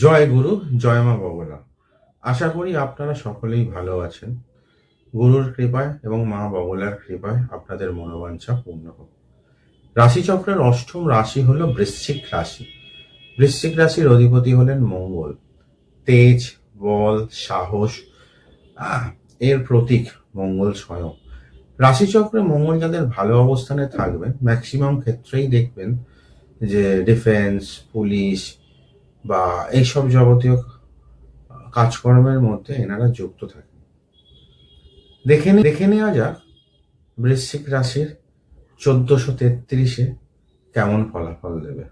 জয় গুরু, জয় মা বগলা। আশা করি আপনারা সকলেই ভালো আছেন। গুরুর কৃপায় এবং মা বগলার কৃপায় আপনাদের মনোবাঞ্ছা পূর্ণ হোক। রাশিচক্রের অষ্টম রাশি হলো বৃশ্চিক রাশি। বৃশ্চিক রাশির অধিপতি হলেন মঙ্গল। তেজ, বল, সাহস আহ, এর প্রতীক মঙ্গল স্বয়ং। রাশিচক্রে মঙ্গল যাদের ভালো অবস্থানে থাকবেন, ম্যাক্সিমাম ক্ষেত্রেই দেখবেন যে ডিফেন্স, পুলিশ বা এইসব যাবতীয় কাজকর্মের মধ্যে এনারা যুক্ত থাকেন। দেখে নেওয়া যাক বৃশ্চিক রাশির 1433-এ কেমন ফলাফল দেবে।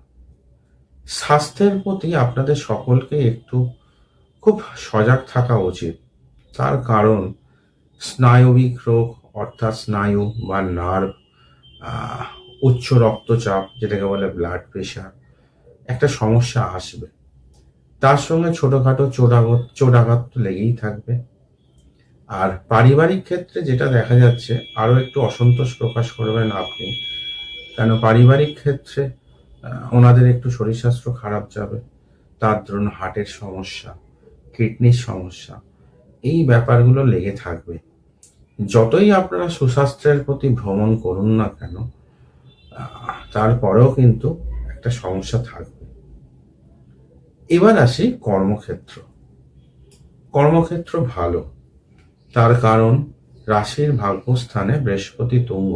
স্বাস্থ্যের প্রতি আপনাদের সকলকে একটু খুব সজাগ থাকা উচিত। তার কারণ স্নায়বিক রোগ অর্থাৎ স্নায়ু বা নার্ভ, উচ্চ রক্তচাপ যেটাকে বলে ব্লাড প্রেশার, একটা সমস্যা আসবে। তার সঙ্গে ছোটখাটো চোটাঘাত তো লেগেই থাকবে। আর পারিবারিক ক্ষেত্রে যেটা দেখা যাচ্ছে, আরো একটু অসন্তোষ প্রকাশ করবেন আপনি, কেন পারিবারিক ক্ষেত্রে ওনাদের একটু শরীর স্বাস্থ্য খারাপ যাবে। তার ধরুন হার্টের সমস্যা, কিডনির সমস্যা, এই ব্যাপারগুলো লেগে থাকবে। যতই আপনারা সুস্বাস্থ্যের প্রতি ভ্রমণ করুন না কেন, তারপরেও কিন্তু একটা সমস্যা থাকবে। এবার আসি কর্মক্ষেত্র। কর্মক্ষেত্র ভালো, তার কারণ রাশির ভাগ্যস্থানে বৃহস্পতি তুঙ্গ।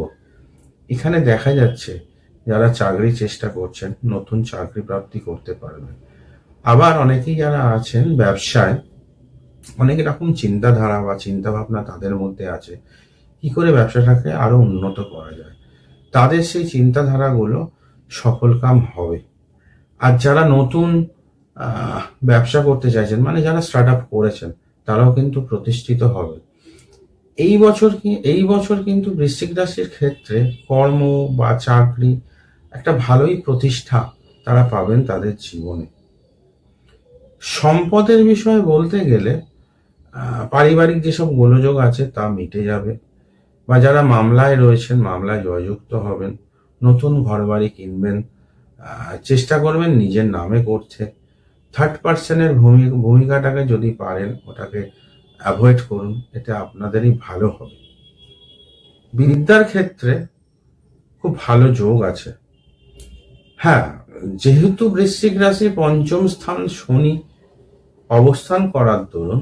এখানে দেখা যাচ্ছে যারা চাকরি চেষ্টা করছেন নতুন চাকরি প্রাপ্তি করতে পারবেন। আবার অনেকেই যারা আছেন ব্যবসায়, অনেক রকম চিন্তাধারা বা চিন্তা ভাবনা তাদের মধ্যে আছে কি করে ব্যবসাটাকে আরো উন্নত করা যায়। তাদের সেই চিন্তাধারাগুলো সফল কাম হবে। আর যারা নতুন ব্যবসা করতে চাইছেন, মানে যারা স্টার্ট আপ করেছেন, তারাও কিন্তু প্রতিষ্ঠিত হবে। এই বছর কিন্তু বৃশ্চিক রাশির ক্ষেত্রে কর্ম বা চাকরি একটা ভালোই প্রতিষ্ঠা তারা পাবেন তাদের জীবনে। সম্পদের বিষয়ে বলতে গেলে পারিবারিক যেসব গোলযোগ আছে তা মিটে যাবে, বা যারা মামলায় রয়েছেন মামলায় জয়যুক্ত হবেন, নতুন ঘরবাড়ি কিনবেন, চেষ্টা করবেন নিজের নামে করতে। থার্ড পার্সনের ভূমিকাটাকে যদি পারেন ওটাকে অ্যাভয়েড করুন, এটা আপনাদেরই ভালো হবে। বিদ্যার ক্ষেত্রে খুব ভালো যোগ আছে। হ্যাঁ, যেহেতু বৃশ্চিক রাশি পঞ্চম স্থান শনি অবস্থান করার দরুন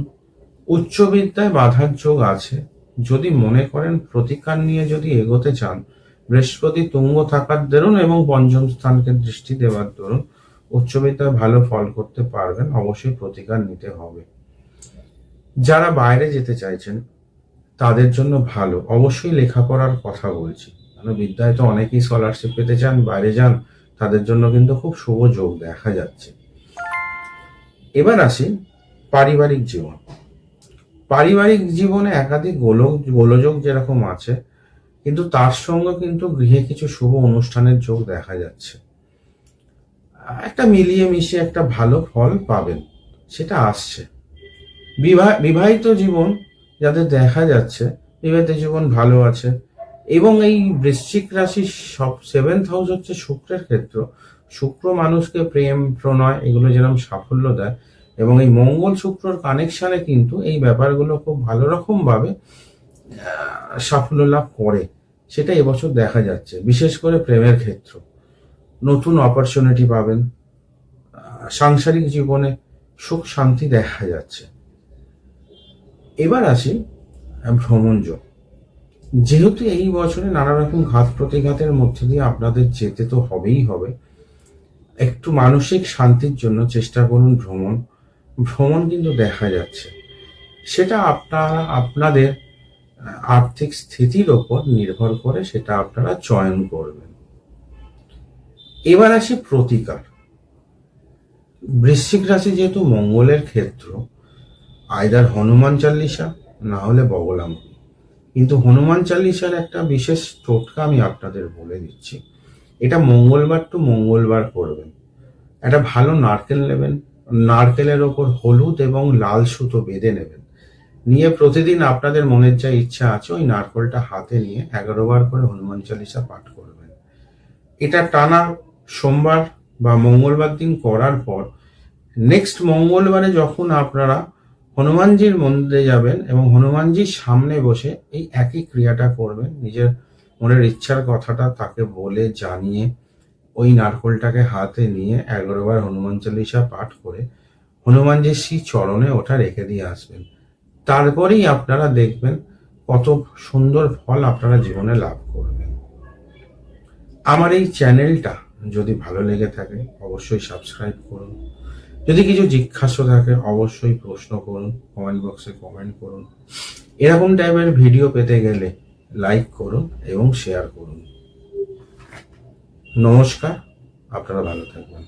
উচ্চ বিদ্যায় বাধার যোগ আছে। যদি মনে করেন প্রতিকার নিয়ে যদি এগোতে চান, বৃহস্পতি তুঙ্গ থাকার দরুন এবং পঞ্চম স্থানকে দৃষ্টি দেওয়ার দরুন উচ্চ বিদ্যায় ভালো ফল করতে পারবেন। অবশ্যই প্রতিকার নিতে হবে। যারা বাইরে যেতে চাইছেন তাদের জন্য ভালো, অবশ্যই লেখাপড়ার কথা বলছি, কারণ বিদ্যায় তো অনেকেই স্কলারশিপ পেতে চান, বাইরে যান, তাদের জন্য কিন্তু খুব শুভ যোগ দেখা যাচ্ছে। এবার আসি পারিবারিক জীবন। পারিবারিক জীবনে একাধিক গোলযোগ যেরকম আছে, কিন্তু তার সঙ্গে কিন্তু গৃহে কিছু শুভ অনুষ্ঠানের যোগ দেখা যাচ্ছে। একটা মিলিয়ে মিশিয়ে একটা ভালো ফল পাবেন, সেটা আসছে। বিবাহিত জীবন যাদের দেখা যাচ্ছে, বিবাহিত জীবন ভালো আছে। এবং এই বৃশ্চিক রাশি সব 7th হাউস হচ্ছে শুক্রের ক্ষেত্র। শুক্র মানুষকে প্রেম, প্রণয় এগুলো যেরকম সাফল্য দেয়, এবং এই মঙ্গল শুক্রর কানেকশনে কিন্তু এই ব্যাপারগুলো খুব ভালো রকম ভাবে সাফল্য লাভ করে। সেটা এবছর দেখা যাচ্ছে, বিশেষ করে প্রেমের ক্ষেত্র নতুন অপরচুনিটি পাবেন। সাংসারিক জীবনে সুখ শান্তি দেখা যাচ্ছে। এবার আসি ভ্রমণ যোগ। যেহেতু এই বছরে নানা রকম ঘাত প্রতিঘাতের মধ্যে দিয়ে আপনাদের যেতে তো হবেই হবে, একটু মানসিক শান্তির জন্য চেষ্টা করুন ভ্রমণ কিন্তু দেখা যাচ্ছে। সেটা আপনাদের আর্থিক স্থিতির ওপর নির্ভর করে সেটা আপনারা চয়ন করবেন। এবার আসি প্রতিকার। বৃশ্চিক রাশি যেহেতু মঙ্গলের ক্ষেত্র, আইদার হনুমান চাল্লিশা না হলে বগলামুখী। কিন্তু হনুমান চাল্লিশার একটা বিশেষ টোটকা আমি আপনাদের বলে দিচ্ছি। এটা মঙ্গলবার টু মঙ্গলবার করবেন। একটা ভালো নারকেল নেবেন, নারকেলের ওপর হলুদ এবং লাল সুতো বেঁধে নেবেন, নিয়ে প্রতিদিন আপনাদের মনের যা ইচ্ছা আছে ওই নারকেলটা হাতে নিয়ে 11 বার করে হনুমান চালিসা পাঠ করবেন। এটা টানা সোমবার বা মঙ্গলবার দিন করার পর নেক্সট মঙ্গলবারে যখন আপনারা হনুমানজির মন্দিরে যাবেন এবং হনুমানজির সামনে বসে এই একই ক্রিয়াটা করবেন, নিজের মনের ইচ্ছার কথাটা তাকে বলে জানিয়ে ওই নারকোলটাকে হাতে নিয়ে 11 বার হনুমান চালিসা পাঠ করে হনুমানজির শ্রী চরণে ওটা রেখে দিয়ে আসবেন। তারপরেই আপনারা দেখবেন কত সুন্দর ফল আপনারা জীবনে লাভ করবেন। আমার এই চ্যানেলটা যদি ভালো লেগে থাকে অবশ্যই সাবস্ক্রাইব করুন। যদি কিছু জিজ্ঞাসা থাকে অবশ্যই প্রশ্ন করুন, কমেন্ট বক্সে কমেন্ট করুন। এরকম টাইপের ভিডিও পেতে গেলে লাইক করুন এবং শেয়ার করুন। নমস্কার, আপনারা ভালো থাকবেন।